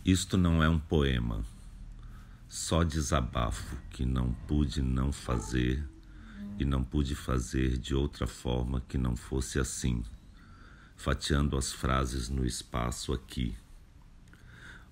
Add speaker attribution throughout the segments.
Speaker 1: Isto não é um poema, só desabafo que não pude não fazer e não pude fazer de outra forma que não fosse assim, fatiando as frases no espaço aqui.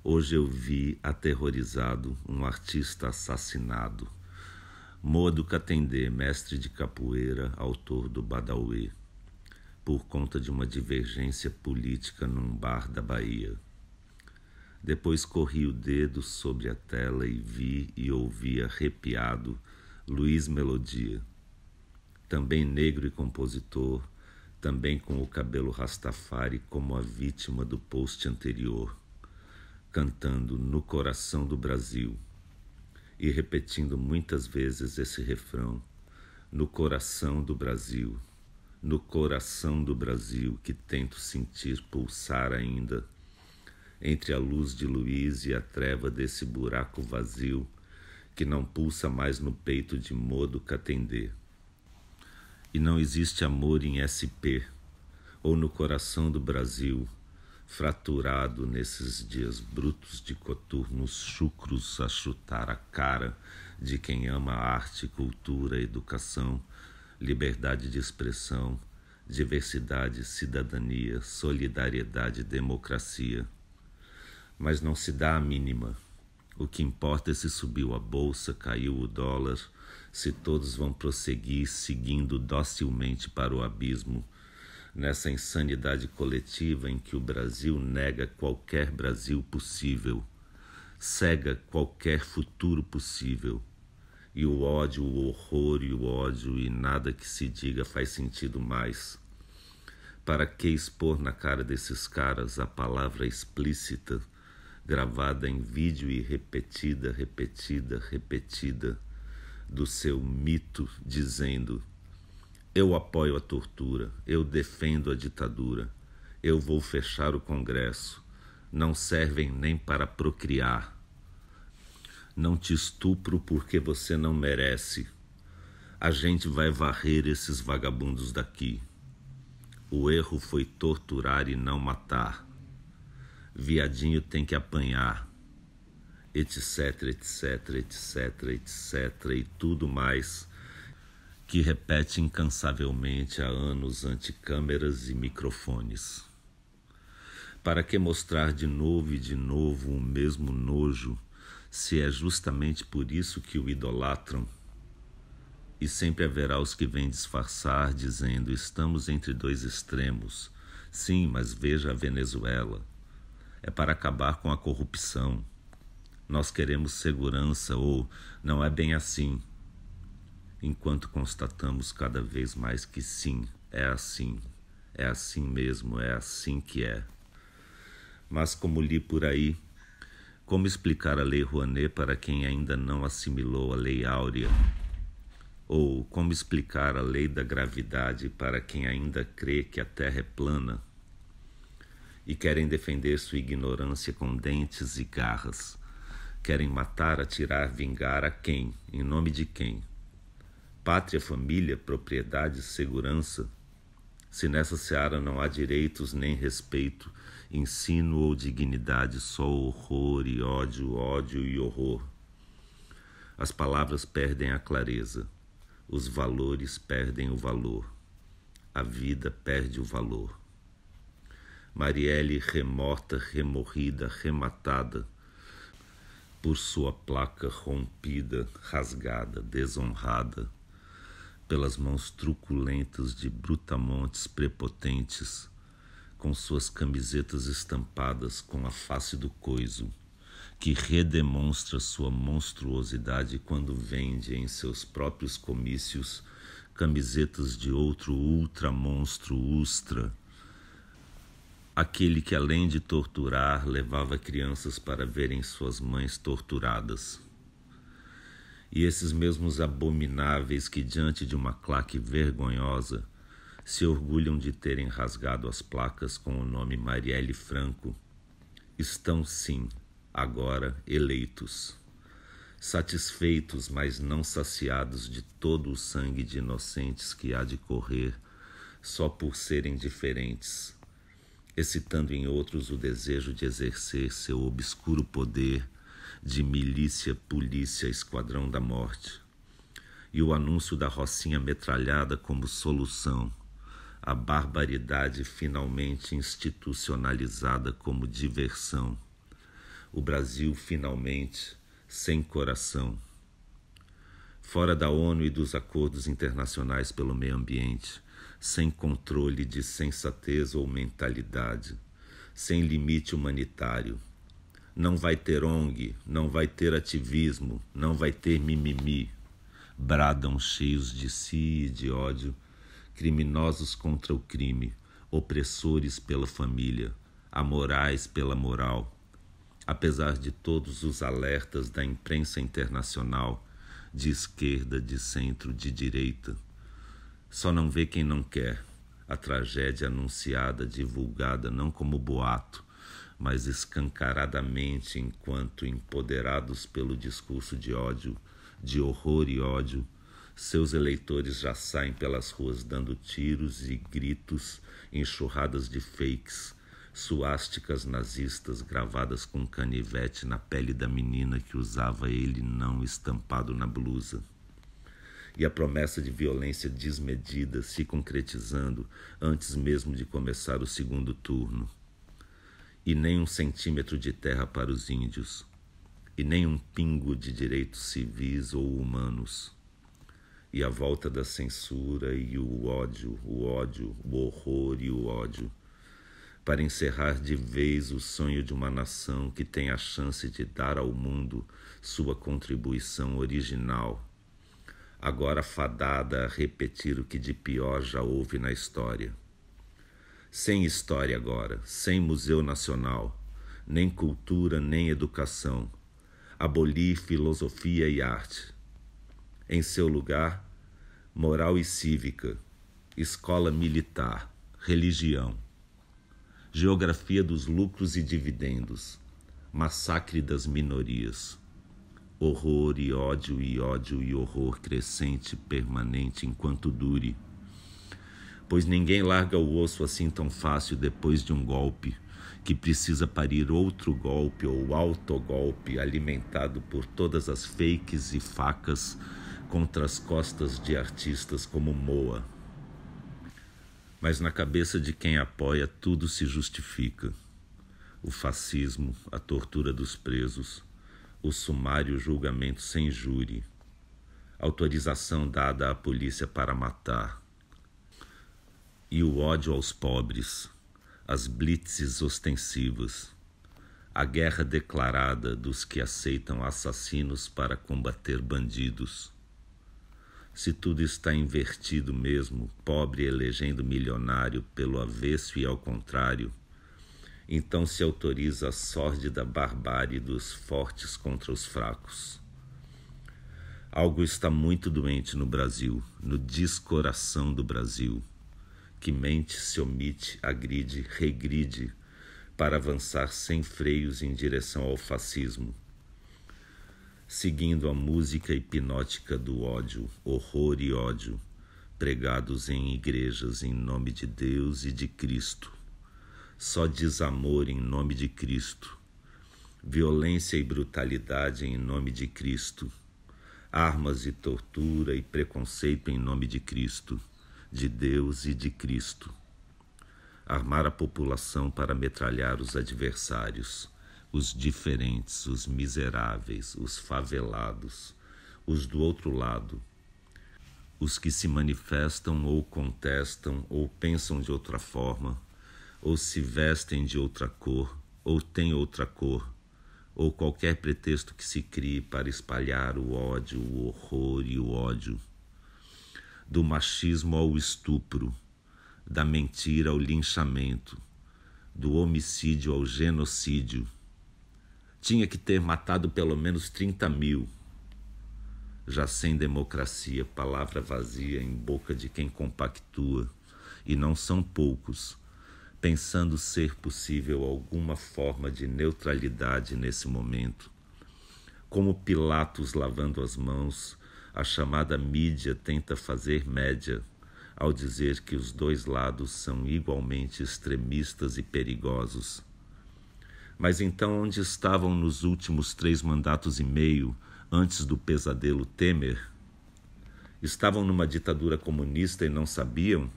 Speaker 1: Hoje eu vi, aterrorizado, um artista assassinado. Modo Katendê, mestre de capoeira, autor do Badauê, por conta de uma divergência política num bar da Bahia. Depois corri o dedo sobre a tela e vi e ouvi arrepiado Luiz Melodia, também negro e compositor, também com o cabelo rastafari como a vítima do post anterior, cantando No Coração do Brasil e repetindo muitas vezes esse refrão, no coração do Brasil, no coração do Brasil que tento sentir pulsar ainda, entre a luz de Luiz e a treva desse buraco vazio que não pulsa mais no peito de Modo Katendê. E não existe amor em SP ou no coração do Brasil, fraturado nesses dias brutos de coturnos chucros a chutar a cara de quem ama arte, cultura, educação, liberdade de expressão, diversidade, cidadania, solidariedade, democracia. Mas não se dá a mínima. O que importa é se subiu a bolsa, caiu o dólar, se todos vão prosseguir seguindo docilmente para o abismo, nessa insanidade coletiva em que o Brasil nega qualquer Brasil possível, cega qualquer futuro possível, e o ódio, o horror e o ódio e nada que se diga faz sentido mais. Para que expor na cara desses caras a palavra explícita, gravada em vídeo e repetida, do seu mito, dizendo: eu apoio a tortura, eu defendo a ditadura, eu vou fechar o Congresso, não servem nem para procriar. Não te estupro porque você não merece. A gente vai varrer esses vagabundos daqui. O erro foi torturar e não matar. Viadinho tem que apanhar, etc, e tudo mais que repete incansavelmente há anos ante câmeras e microfones. Para que mostrar de novo e de novo o mesmo nojo, se é justamente por isso que o idolatram? E sempre haverá os que vêm disfarçar, dizendo: estamos entre dois extremos. Sim, mas veja a Venezuela. É para acabar com a corrupção. Nós queremos segurança, ou não é bem assim. Enquanto constatamos cada vez mais que sim, é assim mesmo, é assim que é. Mas como li por aí, como explicar a Lei Rouanet para quem ainda não assimilou a Lei Áurea? Ou como explicar a Lei da Gravidade para quem ainda crê que a Terra é plana? E querem defender sua ignorância com dentes e garras. Querem matar, atirar, vingar a quem? Em nome de quem? Pátria, família, propriedade, segurança? Se nessa seara não há direitos nem respeito, ensino ou dignidade, só horror e ódio, ódio e horror. As palavras perdem a clareza, os valores perdem o valor, a vida perde o valor. Marielle remorta, remorrida, rematada, por sua placa rompida, rasgada, desonrada, pelas mãos truculentas de brutamontes prepotentes, com suas camisetas estampadas com a face do coiso, que redemonstra sua monstruosidade quando vende em seus próprios comícios camisetas de outro ultramonstro ustra, aquele que, além de torturar, levava crianças para verem suas mães torturadas. E esses mesmos abomináveis que, diante de uma claque vergonhosa, se orgulham de terem rasgado as placas com o nome Marielle Franco, estão, sim, agora eleitos, satisfeitos, mas não saciados de todo o sangue de inocentes que há de correr só por serem diferentes, excitando em outros o desejo de exercer seu obscuro poder de milícia, polícia, esquadrão da morte, e o anúncio da rocinha metralhada como solução, a barbaridade finalmente institucionalizada como diversão, o Brasil finalmente sem coração. Fora da ONU e dos acordos internacionais pelo meio ambiente, sem controle de sensatez ou mentalidade, sem limite humanitário. Não vai ter ONG, não vai ter ativismo, não vai ter mimimi. Bradam cheios de si e de ódio, criminosos contra o crime, opressores pela família, amorais pela moral. Apesar de todos os alertas da imprensa internacional, de esquerda, de centro, de direita, só não vê quem não quer a tragédia anunciada, divulgada não como boato, mas escancaradamente enquanto empoderados pelo discurso de ódio, de horror e ódio, seus eleitores já saem pelas ruas dando tiros e gritos, enxurradas de fakes, suásticas nazistas gravadas com canivete na pele da menina que usava ele não estampado na blusa. E a promessa de violência desmedida se concretizando antes mesmo de começar o segundo turno. E nem 1 centímetro de terra para os índios, e nem um pingo de direitos civis ou humanos. E a volta da censura e o ódio, o horror e o ódio, para encerrar de vez o sonho de uma nação que tem a chance de dar ao mundo sua contribuição original, agora fadada a repetir o que de pior já houve na história. Sem história agora, sem Museu Nacional, nem cultura nem educação, abolir filosofia e arte. Em seu lugar, moral e cívica, escola militar, religião, geografia dos lucros e dividendos, massacre das minorias, horror e ódio e horror crescente, permanente enquanto dure. Pois ninguém larga o osso assim tão fácil depois de um golpe, que precisa parir outro golpe ou autogolpe alimentado por todas as fakes e facas contra as costas de artistas como Moa. Mas na cabeça de quem apoia tudo se justifica. O fascismo, a tortura dos presos, o sumário julgamento sem júri, autorização dada à polícia para matar, e o ódio aos pobres, as blitzes ostensivas, a guerra declarada dos que aceitam assassinos para combater bandidos. Se tudo está invertido mesmo, pobre elegendo milionário pelo avesso e ao contrário, então se autoriza a sórdida barbárie dos fortes contra os fracos. Algo está muito doente no Brasil, no descoração do Brasil, que mente, se omite, agride, regride, para avançar sem freios em direção ao fascismo, seguindo a música hipnótica do ódio, horror e ódio, pregados em igrejas em nome de Deus e de Cristo. Só desamor em nome de Cristo, violência e brutalidade em nome de Cristo, armas e tortura e preconceito em nome de Cristo, de Deus e de Cristo. Armar a população para metralhar os adversários, os diferentes, os miseráveis, os favelados, os do outro lado, os que se manifestam ou contestam ou pensam de outra forma, ou se vestem de outra cor, ou têm outra cor, ou qualquer pretexto que se crie para espalhar o ódio, o horror e o ódio. Do machismo ao estupro, da mentira ao linchamento, do homicídio ao genocídio. Tinha que ter matado pelo menos 30 mil. Já sem democracia, palavra vazia em boca de quem compactua, e não são poucos, pensando ser possível alguma forma de neutralidade nesse momento. Como Pilatos lavando as mãos, a chamada mídia tenta fazer média, ao dizer que os dois lados são igualmente extremistas e perigosos. Mas então onde estavam nos últimos 3 mandatos e meio, antes do pesadelo Temer? Estavam numa ditadura comunista e não sabiam?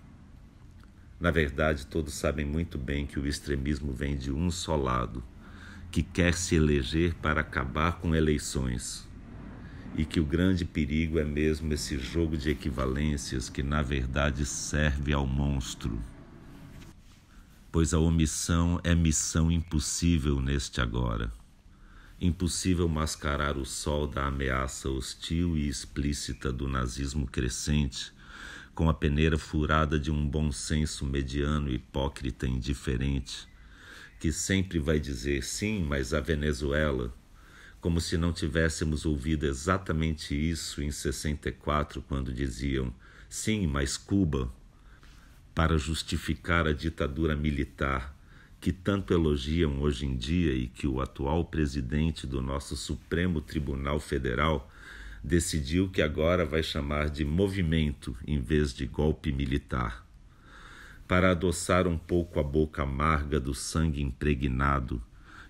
Speaker 1: Na verdade, todos sabem muito bem que o extremismo vem de um só lado, que quer se eleger para acabar com eleições. E que o grande perigo é mesmo esse jogo de equivalências que, na verdade, serve ao monstro. Pois a omissão é missão impossível neste agora. Impossível mascarar o sol da ameaça hostil e explícita do nazismo crescente com a peneira furada de um bom senso mediano, hipócrita e indiferente, que sempre vai dizer sim, mas a Venezuela, como se não tivéssemos ouvido exatamente isso em 64, quando diziam sim, mas Cuba, para justificar a ditadura militar que tanto elogiam hoje em dia e que o atual presidente do nosso Supremo Tribunal Federal decidiu que agora vai chamar de movimento em vez de golpe militar, para adoçar um pouco a boca amarga do sangue impregnado,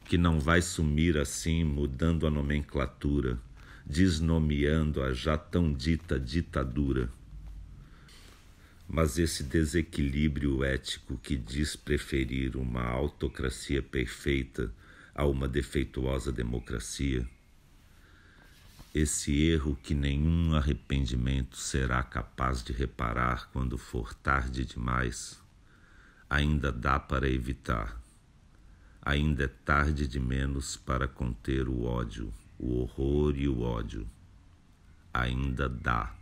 Speaker 1: que não vai sumir assim mudando a nomenclatura, desnomeando a já tão dita ditadura. Mas esse desequilíbrio ético que diz preferir uma autocracia perfeita a uma defeituosa democracia, esse erro que nenhum arrependimento será capaz de reparar quando for tarde demais, ainda dá para evitar. Ainda é tarde de menos para conter o ódio, o horror e o ódio. Ainda dá.